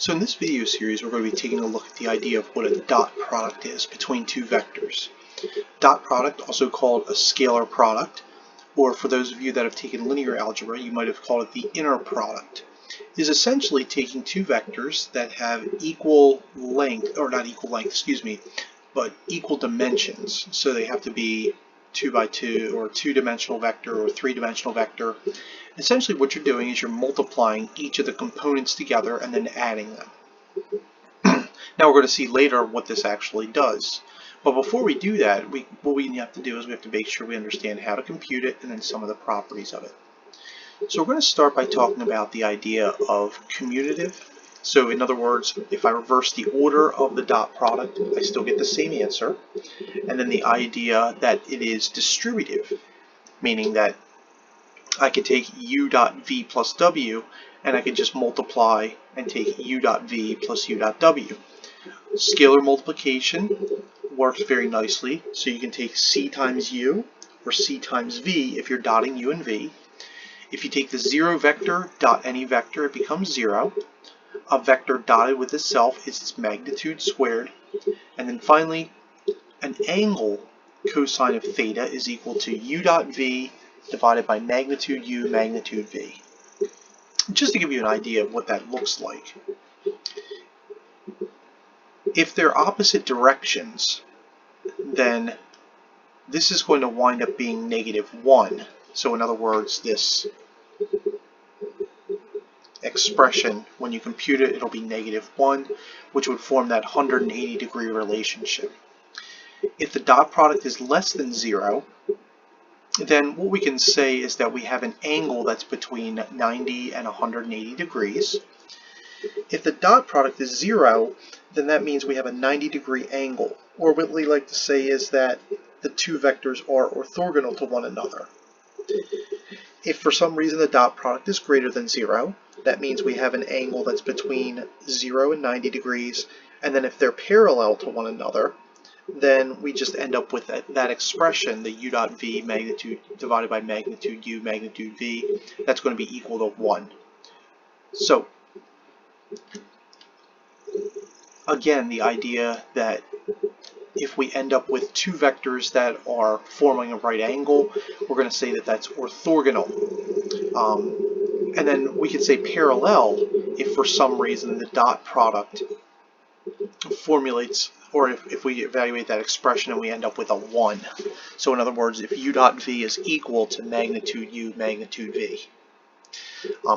So in this video series, we're going to be taking a look at the idea of what a dot product is between two vectors. Dot product, also called a scalar product, or for those of you that have taken linear algebra, you might have called it the inner product, is essentially taking two vectors that have equal length, or not equal length, excuse me, but equal dimensions. So they have to be 2 by 2 or two-dimensional vector or three-dimensional vector. Essentially what you're doing is you're multiplying each of the components together and then adding them. Now we're going to see later what this actually does. But before we do that, what we have to do is we have to make sure we understand how to compute it and then some of the properties of it. So we're going to start by talking about the idea of commutative. So in other words, if I reverse the order of the dot product, I still get the same answer. And then the idea that it is distributive, meaning that I could take u dot v plus w and I could just multiply and take u dot v plus u dot w. Scalar multiplication works very nicely, so you can take c times u or c times v if you're dotting u and v. If you take the zero vector, dot any vector, it becomes 0. A vector dotted with itself is its magnitude squared. And then finally, an angle cosine of theta is equal to u dot v divided by magnitude u magnitude v. Just to give you an idea of what that looks like. If they're opposite directions, then this is going to wind up being -1. So in other words, this expression, when you compute it, it'll be -1, which would form that 180-degree relationship. If the dot product is less than 0, then what we can say is that we have an angle that's between 90 and 180 degrees. If the dot product is 0, then that means we have a 90-degree angle, or what we like to say is that the two vectors are orthogonal to one another. If for some reason the dot product is greater than 0, that means we have an angle that's between 0 and 90 degrees, and then if they're parallel to one another, then we just end up with that expression, the u dot v magnitude divided by magnitude u magnitude v, that's going to be equal to 1. So again, the idea that if we end up with two vectors that are forming a right angle, we're going to say that that's orthogonal. And then we could say parallel if for some reason the dot product formulates, or if we evaluate that expression and we end up with a 1. So in other words, if u dot v is equal to magnitude u magnitude v.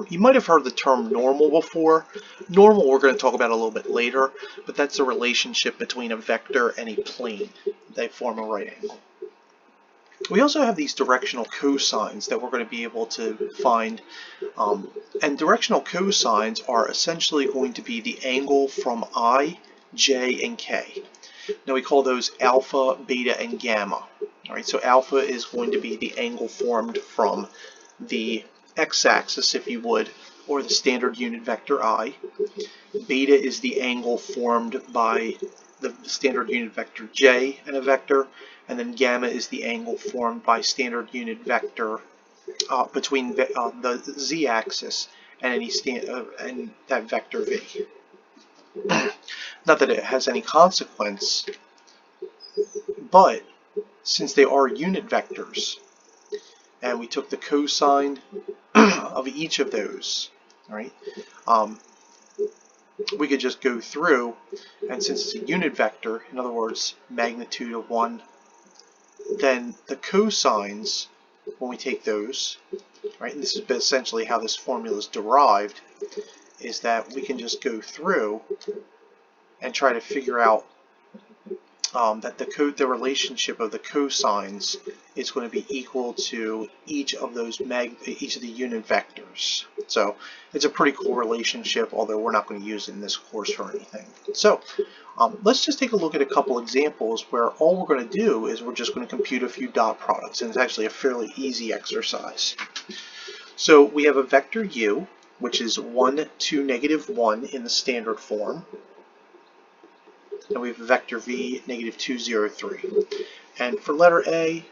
You might have heard the term normal before. Normal we're going to talk about a little bit later, but that's the relationship between a vector and a plane. They form a right angle. We also have these directional cosines that we're going to be able to find, and directional cosines are essentially going to be the angle from I, J, and K. Now we call those alpha, beta, and gamma. All right, so alpha is going to be the angle formed from the x-axis, if you would, or the standard unit vector I. Beta is the angle formed by the standard unit vector j and a vector, and then gamma is the angle formed by standard unit vector between the z-axis and and that vector v. Not that it has any consequence, but since they are unit vectors, and we took the cosine of each of those, all right, we could just go through, and since it's a unit vector, in other words, magnitude of 1, then the cosines, when we take those, right, and this is essentially how this formula is derived, is that we can just go through and try to figure out that the relationship of the cosines is going to be equal to each of those each of the unit vectors. So it's a pretty cool relationship, although we're not going to use it in this course for anything. So let's just take a look at a couple examples where all we're going to do is we're just going to compute a few dot products, and it's actually a fairly easy exercise. So we have a vector u, which is 1, 2, -1 in the standard form. And we have a vector v, -2, 0, 3. And for letter A,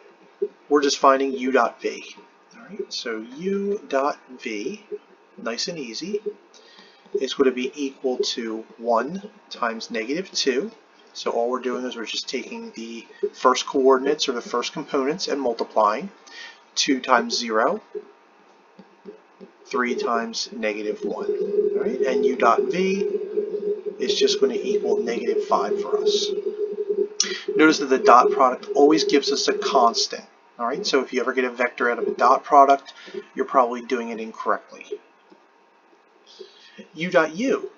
we're just finding u dot v. All right, so u dot v, nice and easy, is going to be equal to 1 times negative 2. So all we're doing is we're just taking the first coordinates or the first components and multiplying. 2 times 0, 3 times negative 1. All right? And u dot v is just going to equal negative 5 for us. Notice that the dot product always gives us a constant. All right, so if you ever get a vector out of a dot product, you're probably doing it incorrectly. U dot u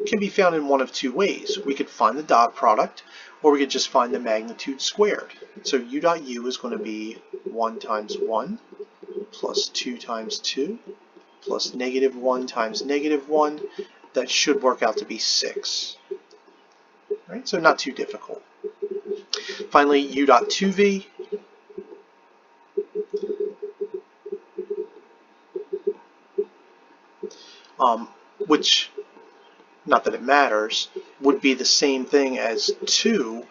can be found in one of two ways. We could find the dot product, or we could just find the magnitude squared. So u dot u is going to be 1 times 1 plus 2 times 2 plus negative 1 times negative 1. That should work out to be 6. All right, so not too difficult. Finally, u dot 2v which, not that it matters, would be the same thing as 2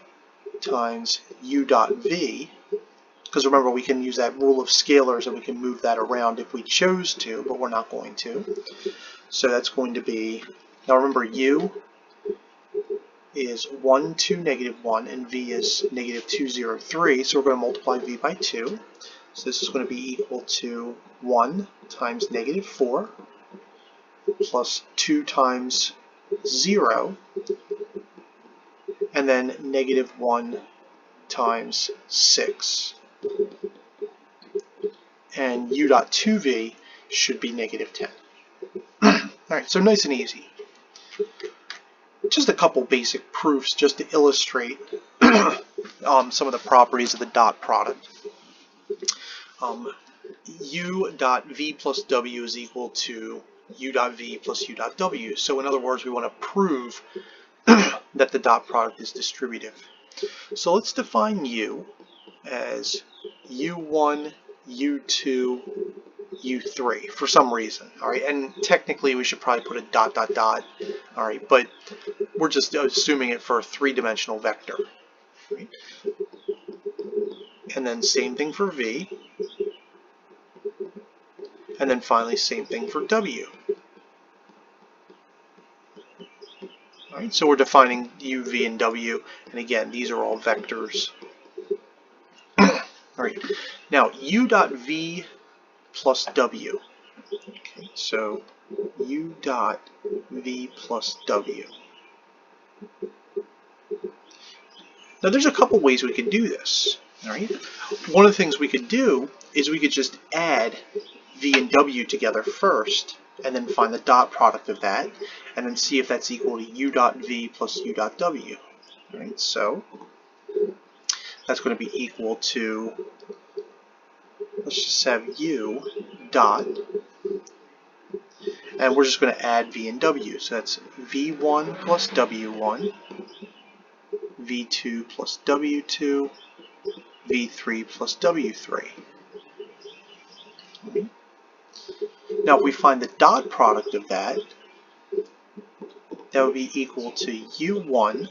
times u dot v, because remember we can use that rule of scalars and we can move that around if we chose to, but we're not going to. So that's going to be, now remember u is 1, 2, negative 1, and v is negative 2, 0, 3, so we're going to multiply v by 2. So this is going to be equal to 1 times negative 4 plus 2 times 0, and then negative 1 times 6. And u dot 2v should be negative 10. Alright, so nice and easy. Just a couple basic proofs just to illustrate some of the properties of the dot product. U dot v plus w is equal to u dot v plus u dot w. So in other words, we want to prove that the dot product is distributive. So let's define u as u1, u2, u3 for some reason. All right, and technically we should probably put a dot dot dot. All right, but we're just assuming it for a three-dimensional vector. Right? And then same thing for v. And then finally same thing for w. All right, so we're defining u, v, and w, and again these are all vectors. All right, now u dot v plus w. Okay, so u dot v plus w. Now there's a couple ways we could do this. All right, one of the things we could do is we could just add v and w together first, and then find the dot product of that, and then see if that's equal to u dot v plus u dot w. All right, so that's going to be equal to, let's just have u dot, and we're just going to add v and w. So that's v1 plus w1, v2 plus w2, v3 plus w3. Okay. Now if we find the dot product of that, that would be equal to u1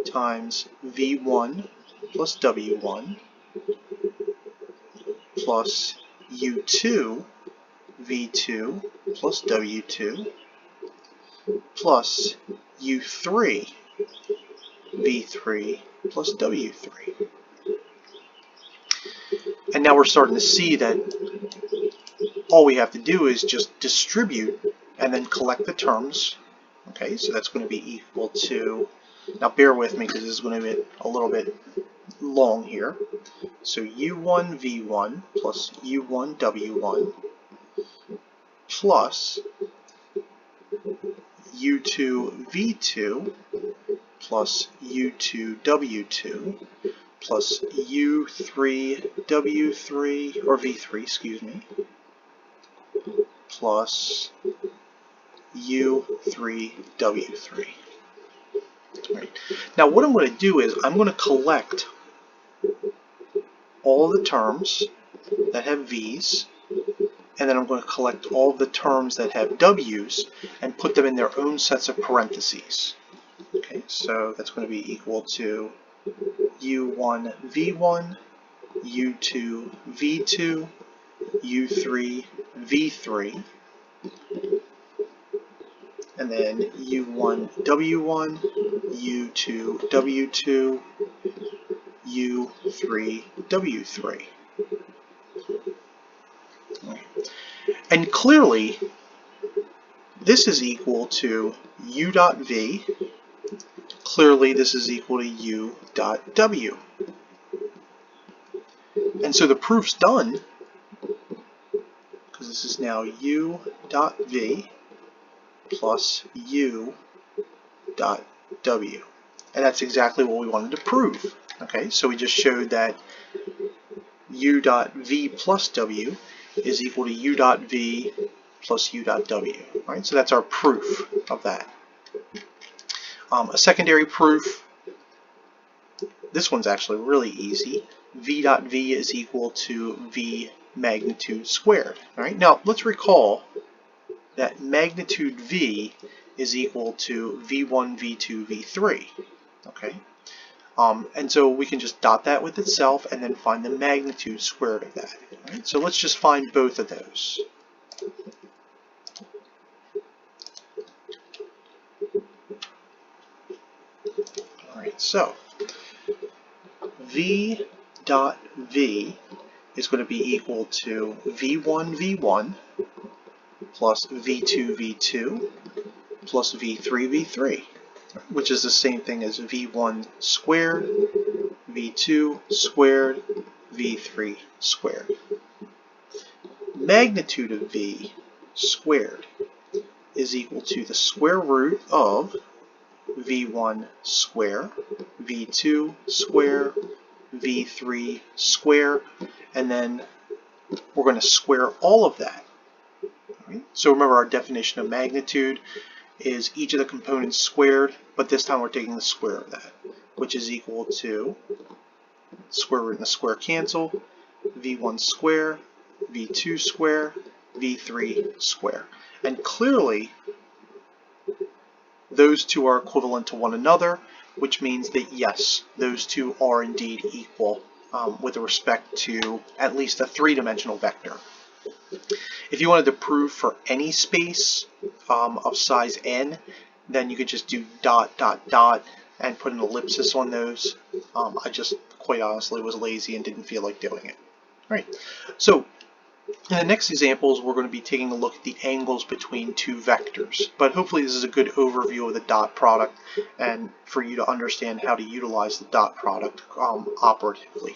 times v1 plus w1 plus u2 v2 plus w2 plus u3 v3 plus w3. And now we're starting to see that all we have to do is just distribute and then collect the terms. Okay, so that's going to be equal to, now bear with me because this is going to be a little bit long here. So u1 v1 plus u1 w1 plus u2 v2 plus u2 w2 plus u3 w3, or v3, excuse me, plus u3 w3. Right. Now what I'm going to do is I'm going to collect all of the terms that have v's, and then I'm going to collect all of the terms that have w's and put them in their own sets of parentheses. Okay, so that's going to be equal to u1 v1, u2 v2, u3 v3, and then U1, W1, U2, W2, U3, W3. And clearly, this is equal to U dot V. Clearly, this is equal to U dot W. And so the proof's done, because this is now U dot V plus U dot W. And that's exactly what we wanted to prove. Okay, so we just showed that U dot V plus W is equal to U dot V plus U dot W. Right, so that's our proof of that. A secondary proof, this one's actually really easy. V dot V is equal to V magnitude squared. All right, now let's recall that magnitude V is equal to V1, V2, V3. Okay, and so we can just dot that with itself and then find the magnitude squared of that. All right, so let's just find both of those. Alright, so V dot V is going to be equal to V1 V1 plus V2 V2 plus V3 V3, which is the same thing as V1 squared, V2 squared, V3 squared. Magnitude of V squared is equal to the square root of V1 square, V2 square, V3 square, and then we're going to square all of that. Right? So remember, our definition of magnitude is each of the components squared, but this time we're taking the square of that, which is equal to square root and the square cancel, V1 square, V2 square, V3 square. And clearly, those two are equivalent to one another, which means that yes, those two are indeed equal with respect to at least a three-dimensional vector. If you wanted to prove for any space of size n, then you could just do dot, dot, dot, and put an ellipsis on those. I just, quite honestly, was lazy and didn't feel like doing it. All right, so in the next examples, we're going to be taking a look at the angles between two vectors. But hopefully this is a good overview of the dot product and for you to understand how to utilize the dot product operatively.